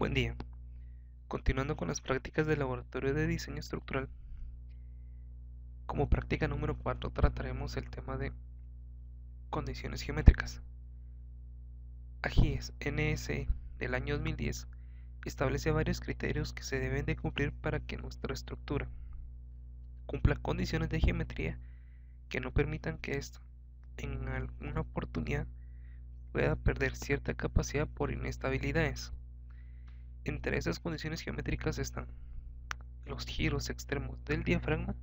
Buen día. Continuando con las prácticas del laboratorio de diseño estructural, como práctica número 4 trataremos el tema de condiciones geométricas. AGIES NSE del año 2010 establece varios criterios que se deben de cumplir para que nuestra estructura cumpla condiciones de geometría que no permitan que esto, en alguna oportunidad, pueda perder cierta capacidad por inestabilidades. Entre esas condiciones geométricas están los giros extremos del diafragma,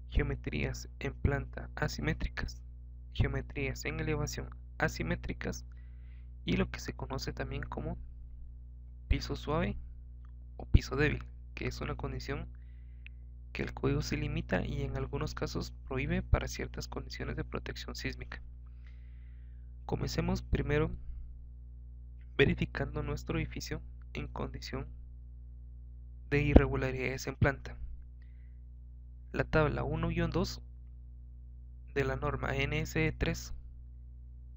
geometrías en planta asimétricas, geometrías en elevación asimétricas y lo que se conoce también como piso suave o piso débil, que es una condición que el código se limita y en algunos casos prohíbe para ciertas condiciones de protección sísmica. Comencemos primero verificando nuestro edificio en condición de irregularidades en planta. La tabla 1-2 de la norma NSE 3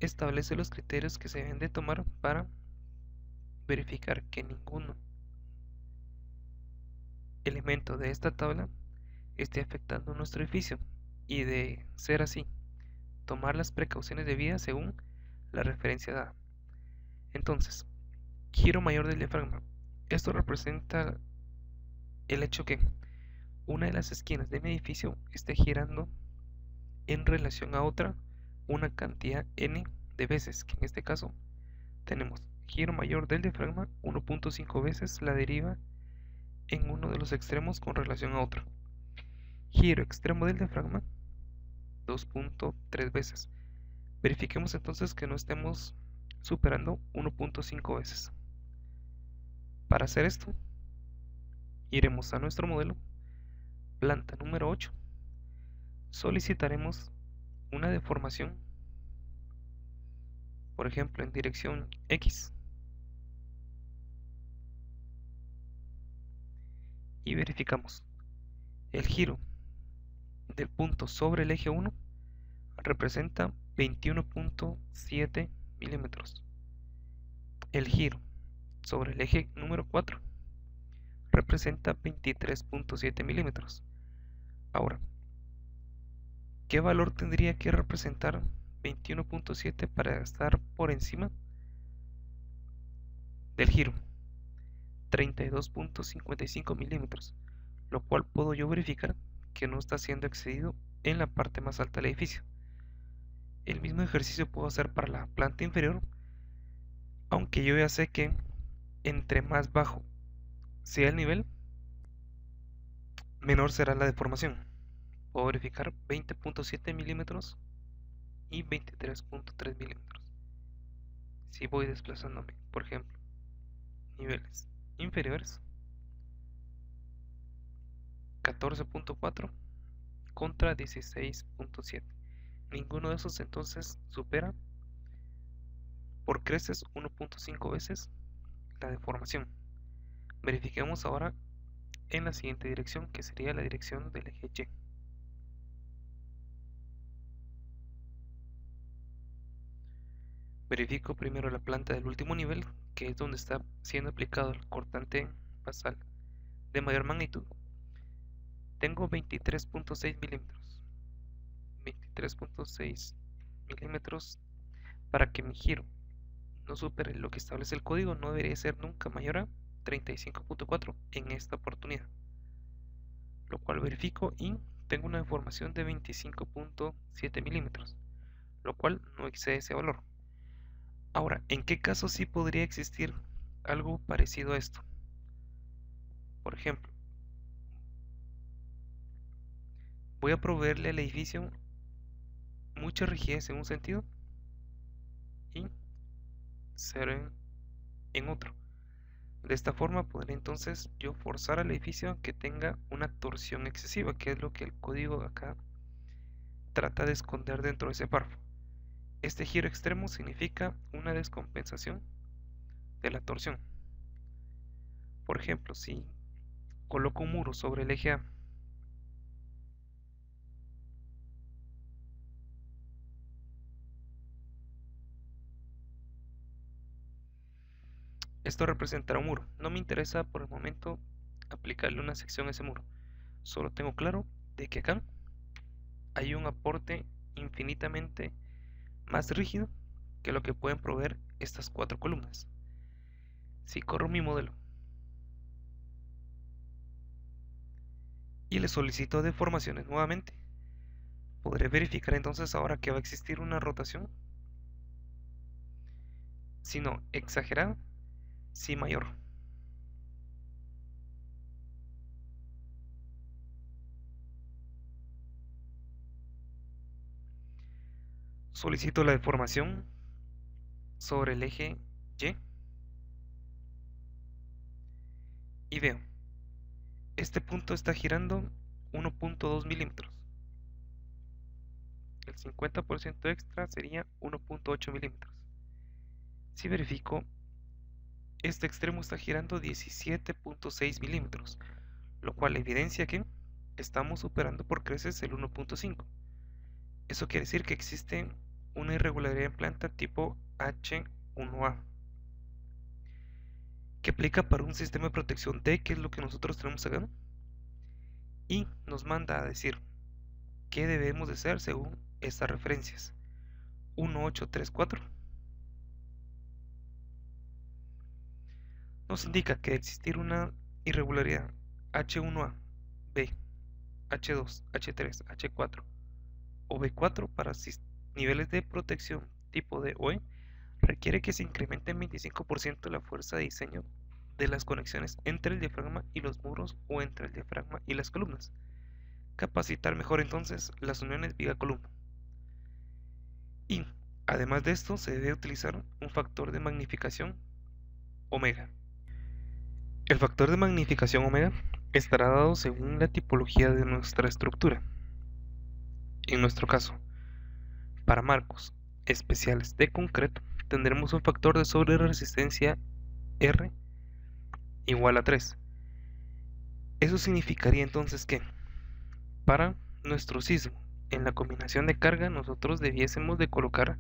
establece los criterios que se deben de tomar para verificar que ningún elemento de esta tabla esté afectando nuestro edificio y, de ser así, tomar las precauciones debidas según la referencia dada. Entonces, giro mayor del diafragma. Esto representa el hecho que una de las esquinas de mi edificio esté girando en relación a otra una cantidad n de veces, que en este caso tenemos giro mayor del diafragma 1.5 veces la deriva en uno de los extremos con relación a otro. Giro extremo del diafragma 2.3 veces. Verifiquemos entonces que no estemos superando 1.5 veces. Para hacer esto, iremos a nuestro modelo, planta número 8, solicitaremos una deformación, por ejemplo en dirección X, y verificamos. El giro del punto sobre el eje 1 representa 21.7 milímetros. El giro sobre el eje número 4 representa 23.7 milímetros. Ahora, ¿qué valor tendría que representar 21.7 para estar por encima del giro? 32.55 milímetros, lo cual puedo yo verificar que no está siendo excedido en la parte más alta del edificio. El mismo ejercicio puedo hacer para la planta inferior, aunque yo ya sé que entre más bajo sea el nivel, menor será la deformación. Puedo verificar 20.7 milímetros y 23.3 milímetros. Si voy desplazándome, por ejemplo, niveles inferiores, 14.4 contra 16.7. Ninguno de esos entonces supera por creces 1.5 veces la deformación. Verifiquemos ahora en la siguiente dirección, que sería la dirección del eje Y. Verifico primero la planta del último nivel, que es donde está siendo aplicado el cortante basal de mayor magnitud. Tengo 23.6 milímetros. 23.6 milímetros para que mi giro no supere lo que establece el código. No debería ser nunca mayor a 35.4 en esta oportunidad, lo cual verifico y tengo una deformación de 25.7 milímetros, lo cual no excede ese valor. Ahora, ¿en qué caso sí podría existir algo parecido a esto? Por ejemplo, voy a proveerle al edificio mucha rigidez en un sentido y cero en otro. De esta forma podré entonces yo forzar al edificio a que tenga una torsión excesiva, que es lo que el código acá trata de esconder dentro de ese párrafo. Este giro extremo significa una descompensación de la torsión. Por ejemplo, si coloco un muro sobre el eje A, esto representará un muro. No me interesa por el momento aplicarle una sección a ese muro. Solo tengo claro de que acá hay un aporte infinitamente más rígido que lo que pueden proveer estas 4 columnas. Si corro mi modelo y le solicito deformaciones nuevamente, podré verificar entonces ahora que va a existir una rotación, si no exagerada, si mayor. Solicito la deformación sobre el eje y veo, este punto está girando 1.2 milímetros. El 50% extra sería 1.8 milímetros. Si verifico, este extremo está girando 17.6 milímetros, lo cual evidencia que estamos superando por creces el 1.5. Eso quiere decir que existe una irregularidad en planta tipo H1A, que aplica para un sistema de protección D, que es lo que nosotros tenemos acá, y nos manda a decir qué debemos de hacer según estas referencias. 1834 nos indica que existir una irregularidad H1A, B, H2, H3, H4 o B4 para niveles de protección tipo D o E, requiere que se incremente en 25% la fuerza de diseño de las conexiones entre el diafragma y los muros o entre el diafragma y las columnas. Capacitar mejor entonces las uniones viga-columna. Y además de esto se debe utilizar un factor de magnificación omega. El factor de magnificación omega estará dado según la tipología de nuestra estructura. En nuestro caso, para marcos especiales de concreto, tendremos un factor de sobreresistencia R igual a 3. Eso significaría entonces que para nuestro sismo en la combinación de carga nosotros debiésemos de colocar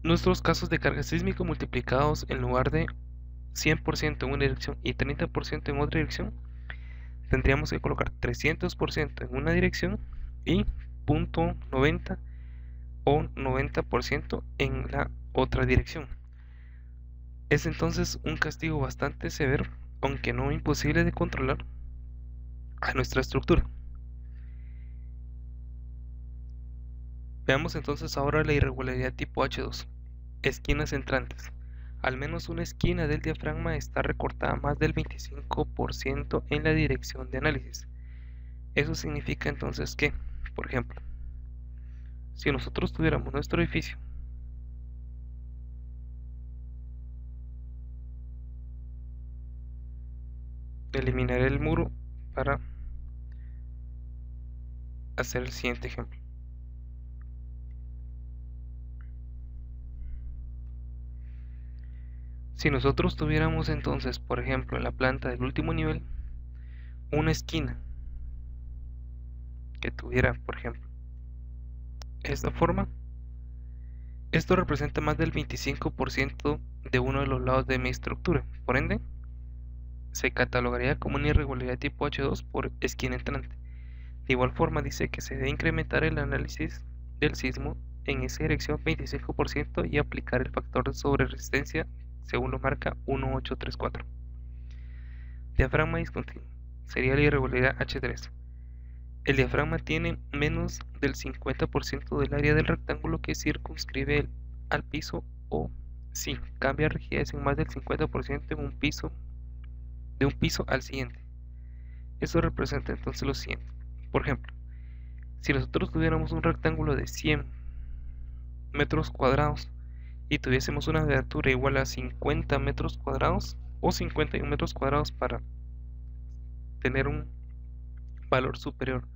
nuestros casos de carga sísmica multiplicados, en lugar de 100% en una dirección y 30% en otra dirección, tendríamos que colocar 300% en una dirección y 0.90 o 90% en la otra dirección. Es entonces un castigo bastante severo, aunque no imposible de controlar, a nuestra estructura. Veamos entonces ahora la irregularidad tipo H2. Esquinas entrantes. Al menos una esquina del diafragma está recortada más del 25% en la dirección de análisis. Eso significa entonces que, por ejemplo, si nosotros tuviéramos nuestro edificio eliminaré el muro para hacer el siguiente ejemplo. Si nosotros tuviéramos entonces, por ejemplo, en la planta del último nivel, una esquina que tuviera, por ejemplo, esta forma, esto representa más del 25% de uno de los lados de mi estructura. Por ende, se catalogaría como una irregularidad tipo H2 por esquina entrante. De igual forma, dice que se debe incrementar el análisis del sismo en esa dirección 25% y aplicar el factor de sobreresistencia según lo marca 1834. Diafragma discontinuo sería la irregularidad H3. El diafragma tiene menos del 50% del área del rectángulo que circunscribe al piso, o si cambia rigidez en más del 50% en un piso, de un piso al siguiente. Eso representa entonces lo siguiente. Por ejemplo, si nosotros tuviéramos un rectángulo de 100 metros cuadrados y tuviésemos una altura igual a 50 metros cuadrados o 51 metros cuadrados para tener un valor superior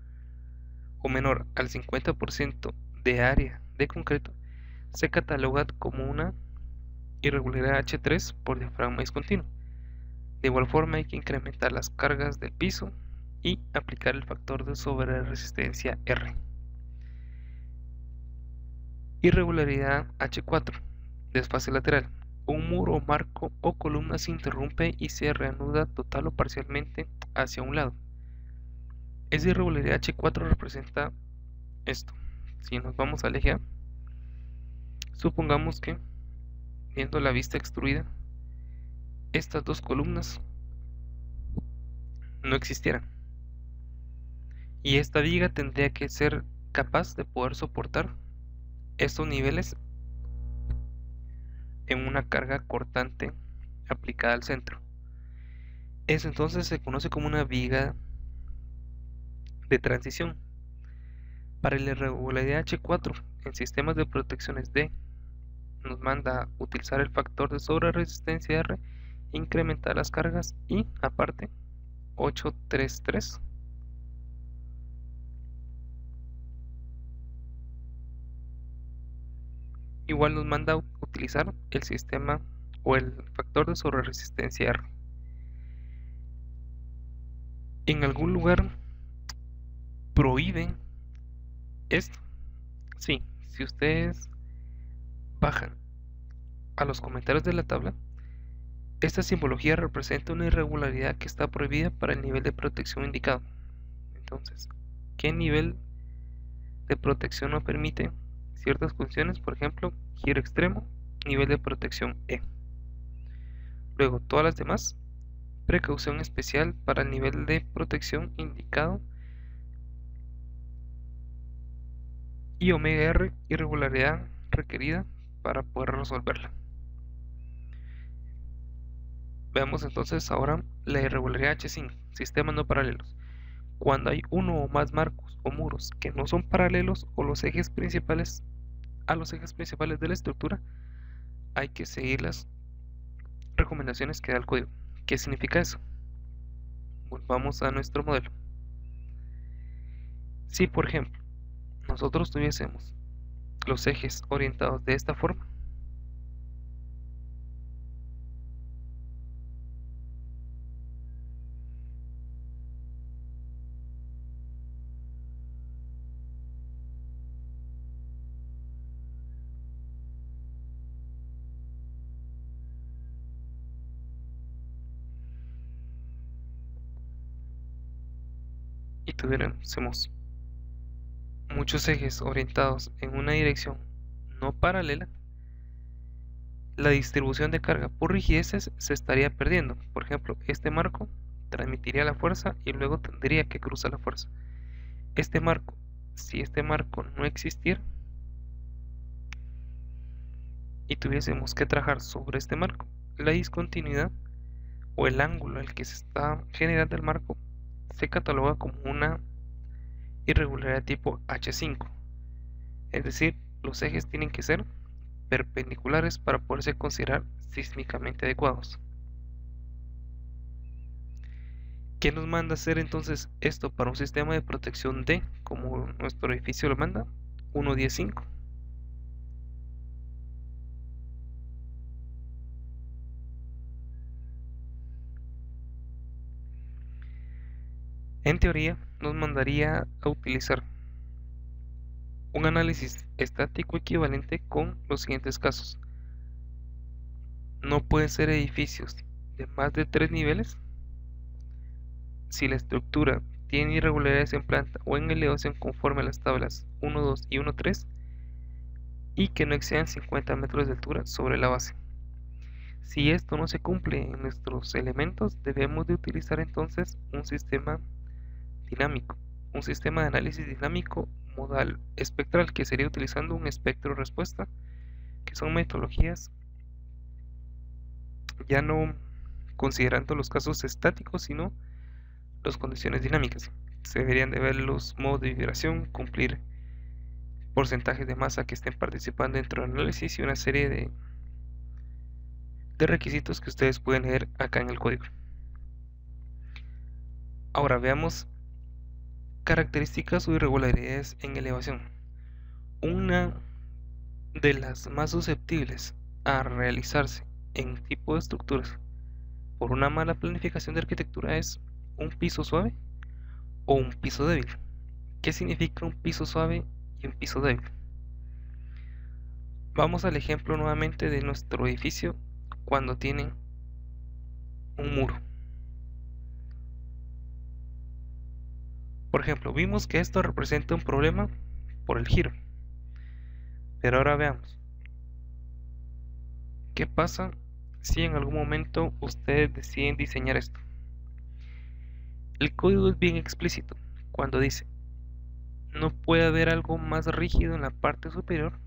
o menor al 50% de área de concreto, se cataloga como una irregularidad H3 por diafragma discontinuo. De igual forma, hay que incrementar las cargas del piso y aplicar el factor de sobreresistencia R. Irregularidad H4, desfase lateral. un muro o marco o columna se interrumpe y se reanuda total o parcialmente hacia un lado. Esa irregularidad H4 representa esto. Si nos vamos al eje A, supongamos que, viendo la vista extruida, estas dos columnas no existieran. Y esta viga tendría que ser capaz de poder soportar estos niveles en una carga cortante aplicada al centro. Eso entonces se conoce como una viga de transición. Para la irregularidad H4 en sistemas de protecciones D, nos manda utilizar el factor de sobreresistencia R, incrementar las cargas y, aparte, 833. Igual nos manda utilizar el sistema o el factor de sobreresistencia R. En algún lugar prohíben esto. Sí, si ustedes bajan a los comentarios de la tabla, esta simbología representa una irregularidad que está prohibida para el nivel de protección indicado. Entonces, ¿qué nivel de protección no permite ciertas funciones? Por ejemplo, giro extremo, nivel de protección E. Luego, todas las demás, precaución especial para el nivel de protección indicado, y omega R, irregularidad requerida para poder resolverla. Veamos entonces ahora la irregularidad H5, sistemas no paralelos. Cuando hay uno o más marcos o muros que no son paralelos a los ejes principales de la estructura, hay que seguir las recomendaciones que da el código. ¿Qué significa eso? Volvamos a nuestro modelo. Si, por ejemplo, nosotros tuviésemos los ejes orientados de esta forma, y tuviéramos muchos ejes orientados en una dirección no paralela, la distribución de carga por rigideces se estaría perdiendo. Por ejemplo, este marco transmitiría la fuerza y luego tendría que cruzar la fuerza. Si este marco no existiera y tuviésemos que trabajar sobre este marco, la discontinuidad o el ángulo al que se está generando el marco se cataloga como una irregularidad tipo H5. Es decir, los ejes tienen que ser perpendiculares para poderse considerar sísmicamente adecuados. ¿Qué nos manda hacer entonces esto para un sistema de protección D, como nuestro edificio lo manda? 1.10.5. En teoría, nos mandaría a utilizar un análisis estático equivalente con los siguientes casos. No pueden ser edificios de más de 3 niveles si la estructura tiene irregularidades en planta o en elevación conforme a las tablas 1.2 y 1.3 y que no excedan 50 metros de altura sobre la base. Si esto no se cumple en nuestros elementos, debemos de utilizar entonces un sistema dinámico, un sistema de análisis dinámico modal espectral, que sería utilizando un espectro respuesta, que son metodologías ya no considerando los casos estáticos, sino las condiciones dinámicas. Se deberían de ver los modos de vibración, cumplir porcentajes de masa que estén participando dentro del análisis y una serie de requisitos que ustedes pueden leer acá en el código. Ahora veamos características o irregularidades en elevación. Una de las más susceptibles a realizarse en tipo de estructuras por una mala planificación de arquitectura es un piso suave o un piso débil. ¿Qué significa un piso suave y un piso débil? Vamos al ejemplo nuevamente de nuestro edificio cuando tienen un muro. Por ejemplo, vimos que esto representa un problema por el giro. Pero ahora veamos, ¿qué pasa si en algún momento ustedes deciden diseñar esto? El código es bien explícito cuando dice, no puede haber algo más rígido en la parte superior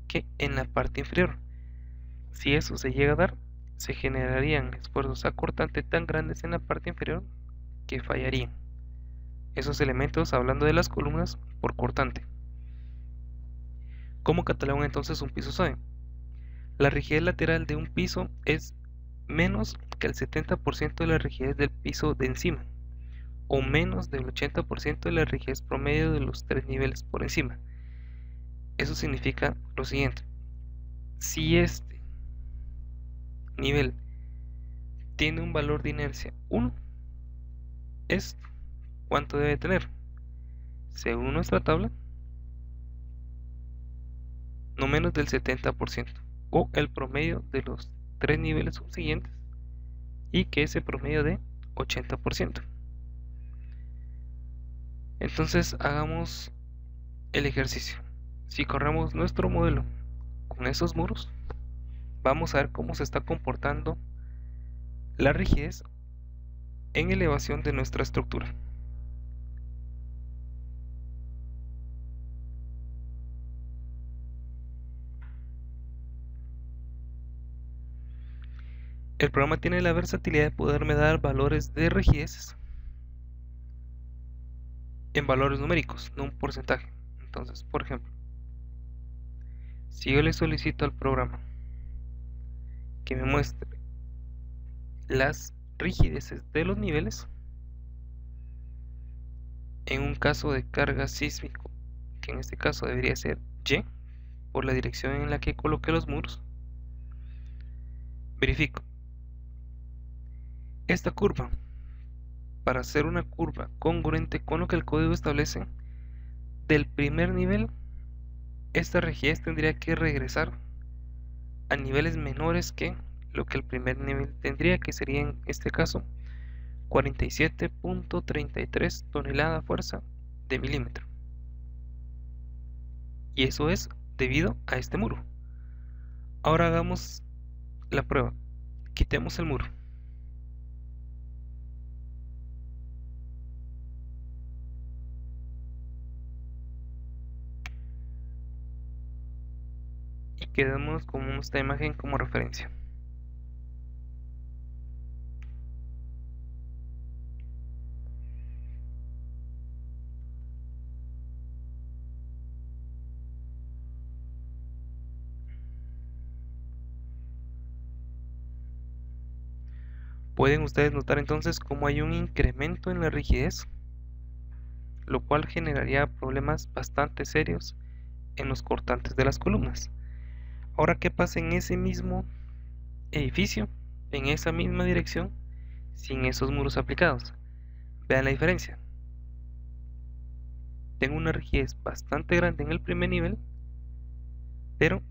que en la parte inferior. Si eso se llega a dar, se generarían esfuerzos a cortante tan grandes en la parte inferior que fallarían. Esos elementos hablando de las columnas por cortante. ¿Cómo catalogan entonces un piso suave? La rigidez lateral de un piso es menos que el 70% de la rigidez del piso de encima, o menos del 80% de la rigidez promedio de los 3 niveles por encima. Eso significa lo siguiente: si este nivel tiene un valor de inercia 1, ¿esto cuánto debe tener? Según nuestra tabla, no menos del 70%, o el promedio de los 3 niveles subsiguientes, y que ese promedio de 80%. Entonces hagamos el ejercicio. Si corremos nuestro modelo con esos muros, vamos a ver cómo se está comportando la rigidez en elevación de nuestra estructura. El programa tiene la versatilidad de poderme dar valores de rigidez en valores numéricos, no un porcentaje. Entonces, por ejemplo, si yo le solicito al programa que me muestre las rigideces de los niveles, en un caso de carga sísmico, que en este caso debería ser Y, por la dirección en la que coloqué los muros, verifico esta curva. Para hacer una curva congruente con lo que el código establece, del primer nivel, esta rigidez tendría que regresar a niveles menores que lo que el primer nivel tendría, que sería en este caso 47.33 tonelada fuerza de milímetro. Y eso es debido a este muro. Ahora hagamos la prueba. Quitemos el muro. Y quedamos con esta imagen como referencia. Pueden ustedes notar entonces cómo hay un incremento en la rigidez, lo cual generaría problemas bastante serios en los cortantes de las columnas. Ahora, ¿qué pasa en ese mismo edificio, en esa misma dirección, sin esos muros aplicados? Vean la diferencia. Tengo una rigidez bastante grande en el primer nivel, pero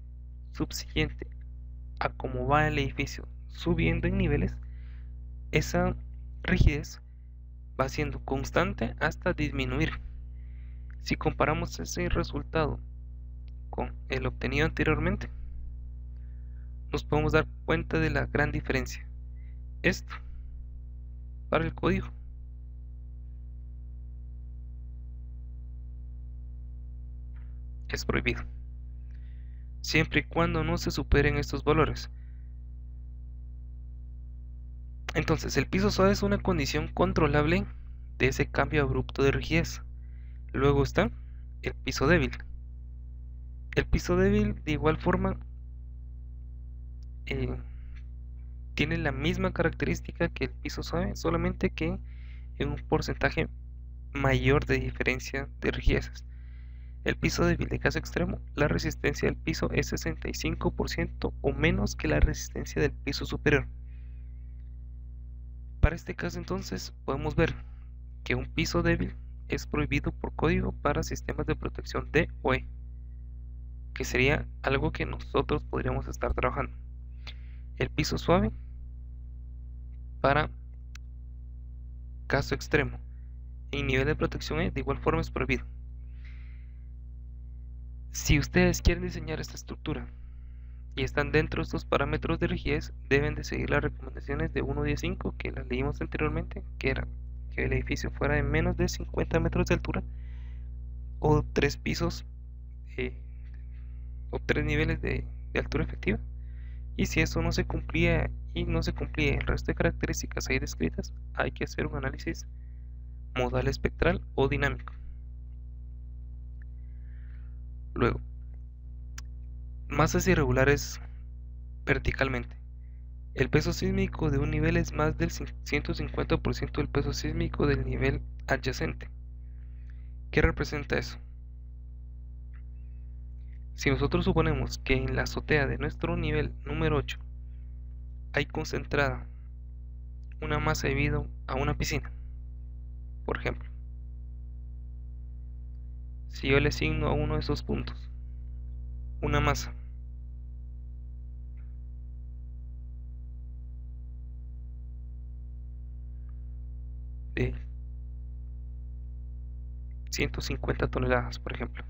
subsiguiente a cómo va el edificio subiendo en niveles, esa rigidez va siendo constante hasta disminuir. Si comparamos ese resultado con el obtenido anteriormente, nos podemos dar cuenta de la gran diferencia. Esto, para el código, es prohibido, siempre y cuando no se superen estos valores. Entonces, el piso suave es una condición controlable de ese cambio abrupto de rigidez. Luego está el piso débil. El piso débil, de igual forma, tiene la misma característica que el piso suave, solamente que en un porcentaje mayor de diferencia de rigidezas. El piso débil de caso extremo, la resistencia del piso es 65% o menos que la resistencia del piso superior. Para este caso entonces podemos ver que un piso débil es prohibido por código para sistemas de protección D o E, que sería algo que nosotros podríamos estar trabajando. el piso suave para caso extremo. En nivel de protección E, de igual forma es prohibido. Si ustedes quieren diseñar esta estructura y están dentro de estos parámetros de rigidez, deben de seguir las recomendaciones de 1.15 que las leímos anteriormente, que era que el edificio fuera de menos de 50 metros de altura o 3 pisos o 3 niveles de altura efectiva. Y si eso no se cumplía y no se cumplía el resto de características ahí descritas, hay que hacer un análisis modal espectral o dinámico. Luego, masas irregulares verticalmente. El peso sísmico de un nivel es más del 150% del peso sísmico del nivel adyacente. ¿Qué representa eso? Si nosotros suponemos que en la azotea de nuestro nivel número 8 hay concentrada una masa debido a una piscina, por ejemplo, si yo le asigno a uno de esos puntos una masa de 150 toneladas, por ejemplo,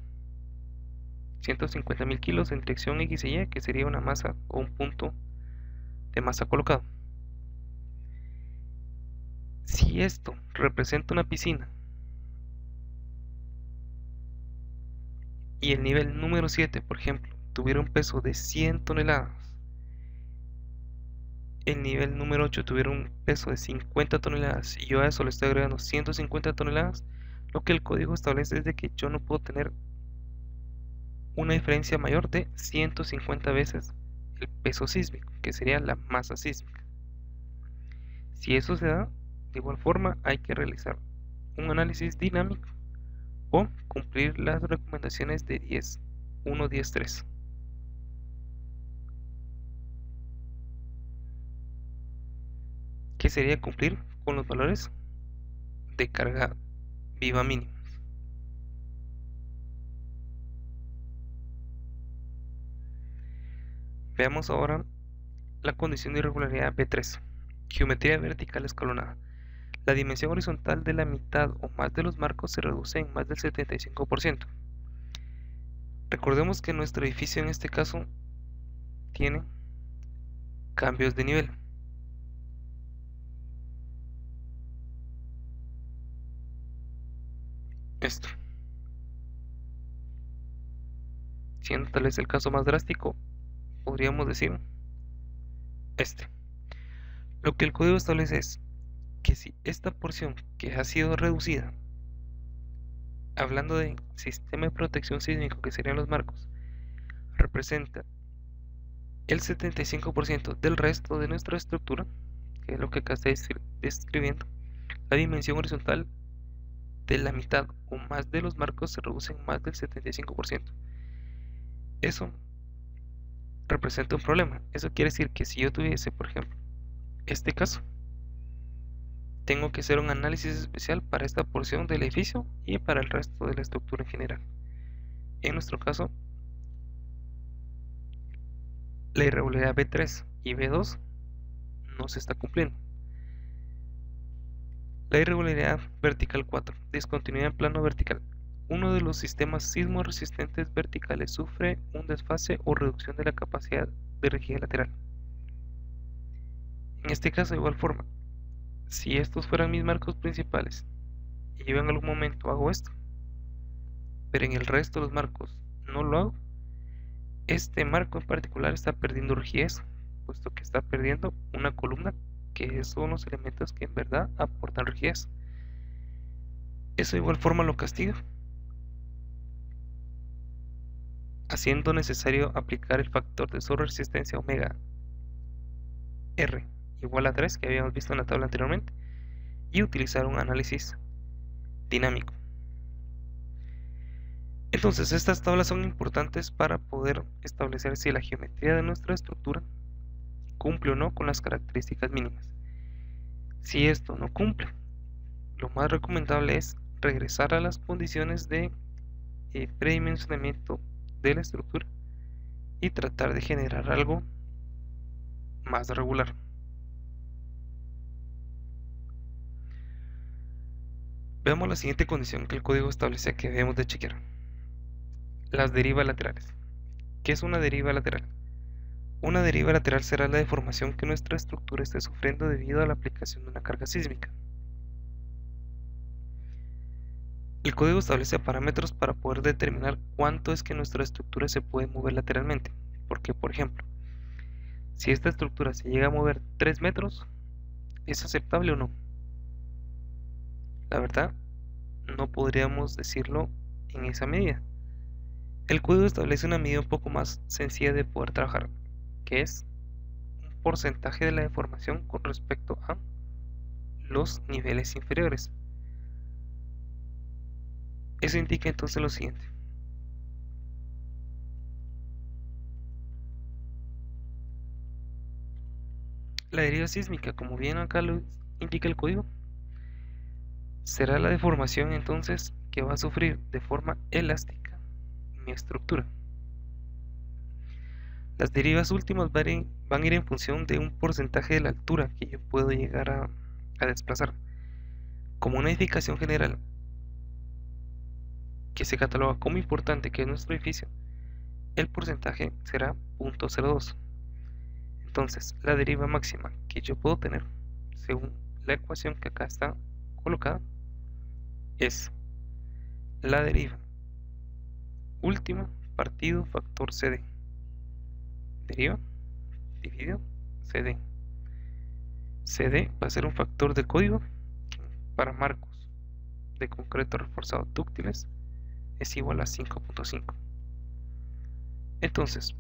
150.000 kilos en dirección X y Y, que sería una masa o un punto de masa colocado. Si esto representa una piscina y el nivel número 7, por ejemplo, tuviera un peso de 100 toneladas, el nivel número 8 tuviera un peso de 50 toneladas y yo a eso le estoy agregando 150 toneladas, lo que el código establece es de que yo no puedo tener una diferencia mayor de 150 veces el peso sísmico, que sería la masa sísmica. Si eso se da, de igual forma hay que realizar un análisis dinámico o cumplir las recomendaciones de 10.1.10.3. Que sería cumplir con los valores de carga viva mínimos. Veamos ahora la condición de irregularidad B3. Geometría vertical escalonada. La dimensión horizontal de la mitad o más de los marcos se reduce en más del 75%. Recordemos que nuestro edificio en este caso tiene cambios de nivel. Esto. Siendo tal vez el caso más drástico, podríamos decir este. Lo que el código establece es que si esta porción que ha sido reducida, hablando de sistema de protección sísmico que serían los marcos, representa el 75% del resto de nuestra estructura, que es lo que acá está describiendo, la dimensión horizontal de la mitad o más de los marcos se reduce en más del 75%. Eso representa un problema. Eso quiere decir que si yo tuviese, por ejemplo, este caso, tengo que hacer un análisis especial para esta porción del edificio y para el resto de la estructura en general. En nuestro caso, la irregularidad B3 y B2 no se está cumpliendo. La irregularidad vertical 4, discontinuidad en plano vertical. Uno de los sistemas sismo resistentes verticales sufre un desfase o reducción de la capacidad de rigidez lateral. En este caso, de igual forma, si estos fueran mis marcos principales y yo en algún momento hago esto, pero en el resto de los marcos no lo hago, este marco en particular está perdiendo rigidez, puesto que está perdiendo una columna que son los elementos que en verdad aportan rigidez. Eso de igual forma lo castiga, haciendo necesario aplicar el factor de sobreresistencia omega R igual a 3 que habíamos visto en la tabla anteriormente y utilizar un análisis dinámico. Entonces estas tablas son importantes para poder establecer si la geometría de nuestra estructura cumple o no con las características mínimas. Si esto no cumple, lo más recomendable es regresar a las condiciones de predimensionamiento de la estructura y tratar de generar algo más regular. Veamos la siguiente condición que el código establece que debemos de chequear. Las derivas laterales. ¿Qué es una deriva lateral? Una deriva lateral será la deformación que nuestra estructura esté sufriendo debido a la aplicación de una carga sísmica. El código establece parámetros para poder determinar cuánto es que nuestra estructura se puede mover lateralmente. Porque, por ejemplo, si esta estructura se llega a mover 3 metros, ¿es aceptable o no? La verdad, no podríamos decirlo en esa medida. El código establece una medida un poco más sencilla de poder trabajar, que es un porcentaje de la deformación con respecto a los niveles inferiores. Eso indica entonces lo siguiente. La deriva sísmica, como bien acá lo indica el código, será la deformación entonces que va a sufrir de forma elástica mi estructura. Las derivas últimas van a ir en función de un porcentaje de la altura que yo puedo llegar a desplazar. Como una edificación general que se cataloga como importante, que es nuestro edificio, el porcentaje será 0.02. Entonces, la deriva máxima que yo puedo tener, según la ecuación que acá está colocada, es la deriva última partido factor CD. Deriva dividido CD. CD va a ser un factor de código para marcos de concreto reforzado dúctiles es igual a 5.5. Entonces,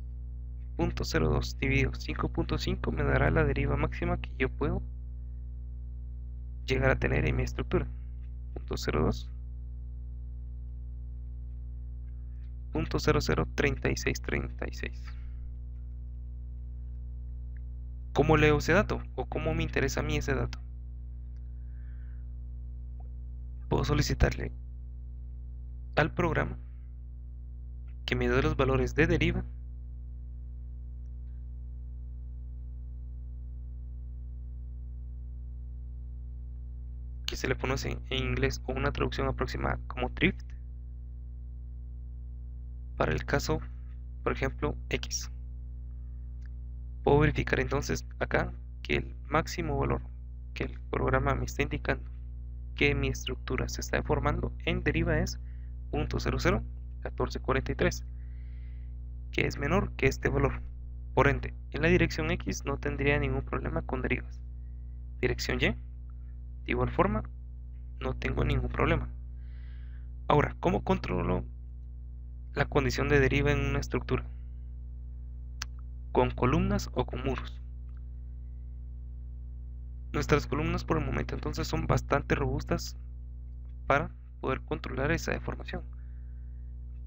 0.02 dividido 5.5 me dará la deriva máxima que yo puedo llegar a tener en mi estructura. 0.02 .003636. ¿Cómo leo ese dato? ¿O cómo me interesa a mí ese dato? Puedo solicitarle al programa que me dé los valores de deriva que se le conoce en inglés o una traducción aproximada como drift para el caso, por ejemplo, X. Puedo verificar entonces acá que el máximo valor que el programa me está indicando que mi estructura se está deformando en deriva es 0.001443, que es menor que este valor. Por ende, en la dirección X no tendría ningún problema con derivas. Dirección Y, de igual forma, no tengo ningún problema. Ahora, ¿cómo controlo la condición de deriva en una estructura? ¿Con columnas o con muros? Nuestras columnas por el momento entonces son bastante robustas para poder controlar esa deformación.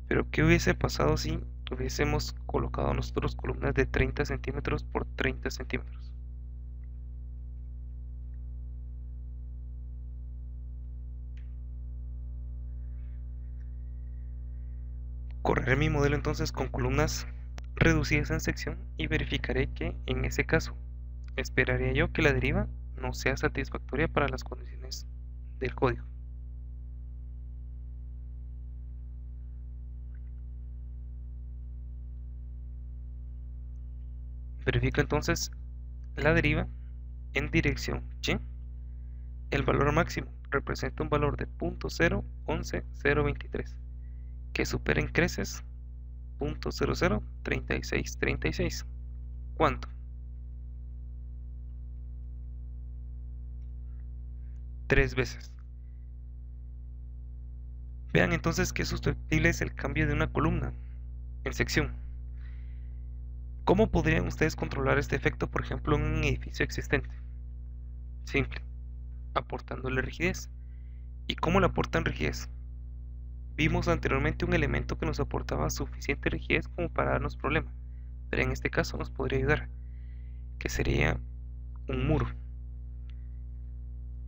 Pero ¿qué hubiese pasado si hubiésemos colocado nosotros columnas de 30 centímetros por 30 centímetros? Correré mi modelo entonces con columnas reducidas en sección y verificaré que en ese caso esperaría yo que la deriva no sea satisfactoria para las condiciones del código. Verifico entonces la deriva en dirección Y. El valor máximo representa un valor de 0.011023 que supera en creces 0.003636. ¿Cuánto? Tres veces. Vean entonces que susceptible es el cambio de una columna en sección. ¿Cómo podrían ustedes controlar este efecto, por ejemplo, en un edificio existente? Simple, aportándole rigidez. ¿Y cómo le aportan rigidez? Vimos anteriormente un elemento que nos aportaba suficiente rigidez como para darnos problema, pero en este caso nos podría ayudar, que sería un muro.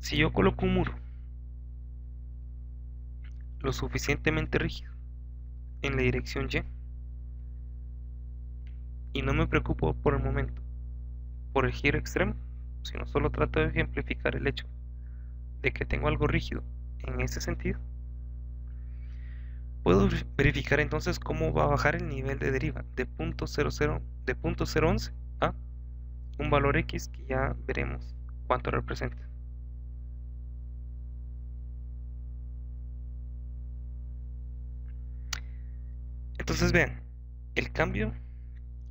Si yo coloco un muro lo suficientemente rígido en la dirección Y no me preocupo por el momento por el giro extremo, sino solo trato de ejemplificar el hecho de que tengo algo rígido en ese sentido, puedo verificar entonces cómo va a bajar el nivel de deriva de 0.11 a un valor X que ya veremos cuánto representa. Entonces vean, el cambio,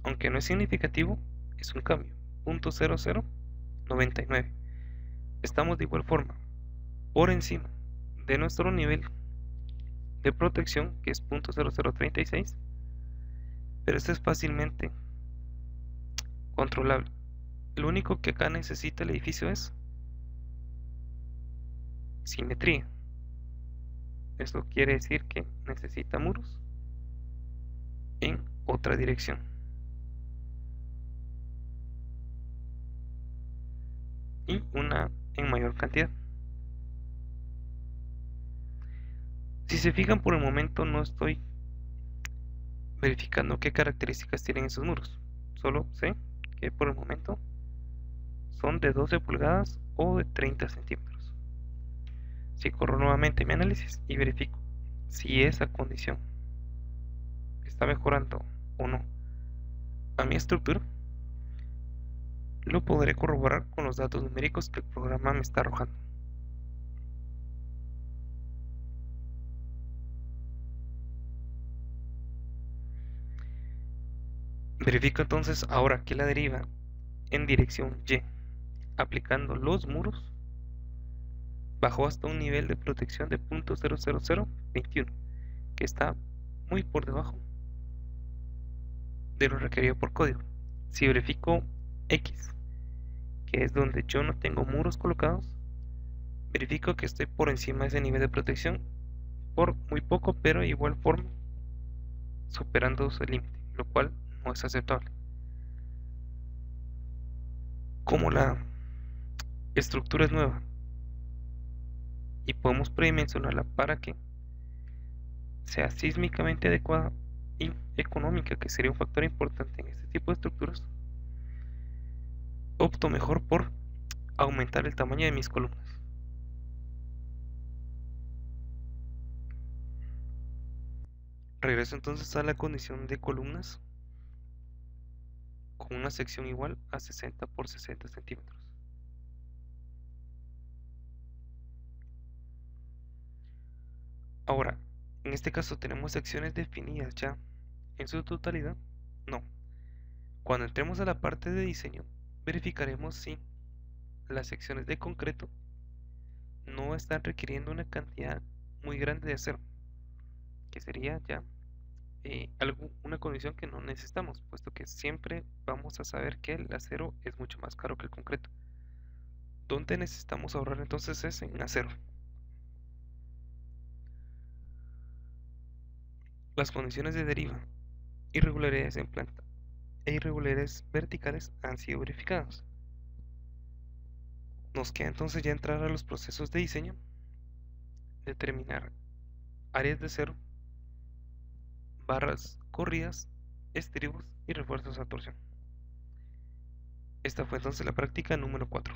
aunque no es significativo, es un cambio, 0.0099. Estamos de igual forma por encima de nuestro nivel de protección, que es 0.0036, pero esto es fácilmente controlable. Lo único que acá necesita el edificio es simetría. Esto quiere decir que necesita muros en otra dirección. Y una en mayor cantidad. Si se fijan, por el momento no estoy verificando qué características tienen esos muros. Solo sé que por el momento son de 12 pulgadas o de 30 centímetros. Si corro nuevamente mi análisis y verifico si esa condición está mejorando o no a mi estructura, lo podré corroborar con los datos numéricos que el programa me está arrojando. Verifico entonces ahora que la deriva en dirección Y, aplicando los muros, bajó hasta un nivel de protección de 0.00021, que está muy por debajo de lo requerido por código. Si verifico X, que es donde yo no tengo muros colocados, verifico que estoy por encima de ese nivel de protección por muy poco, pero de igual forma superando su límite, lo cual no es aceptable. Como la estructura es nueva y podemos predimensionarla para que sea sísmicamente adecuada y económica, que sería un factor importante en este tipo de estructuras, opto mejor por aumentar el tamaño de mis columnas. Regreso entonces a la condición de columnas con una sección igual a 60 por 60 centímetros. Ahora, en este caso tenemos secciones definidas ya en su totalidad. No. Cuando entremos a la parte de diseño, verificaremos si las secciones de concreto no están requiriendo una cantidad muy grande de acero, que sería ya una condición que no necesitamos, puesto que siempre vamos a saber que el acero es mucho más caro que el concreto. ¿Dónde necesitamos ahorrar entonces es en acero? Las condiciones de deriva, irregularidades en planta e irregularidades verticales han sido verificadas. Nos queda entonces ya entrar a los procesos de diseño, determinar áreas de cero, barras corridas, estribos y refuerzos a torsión. Esta fue entonces la práctica número 4.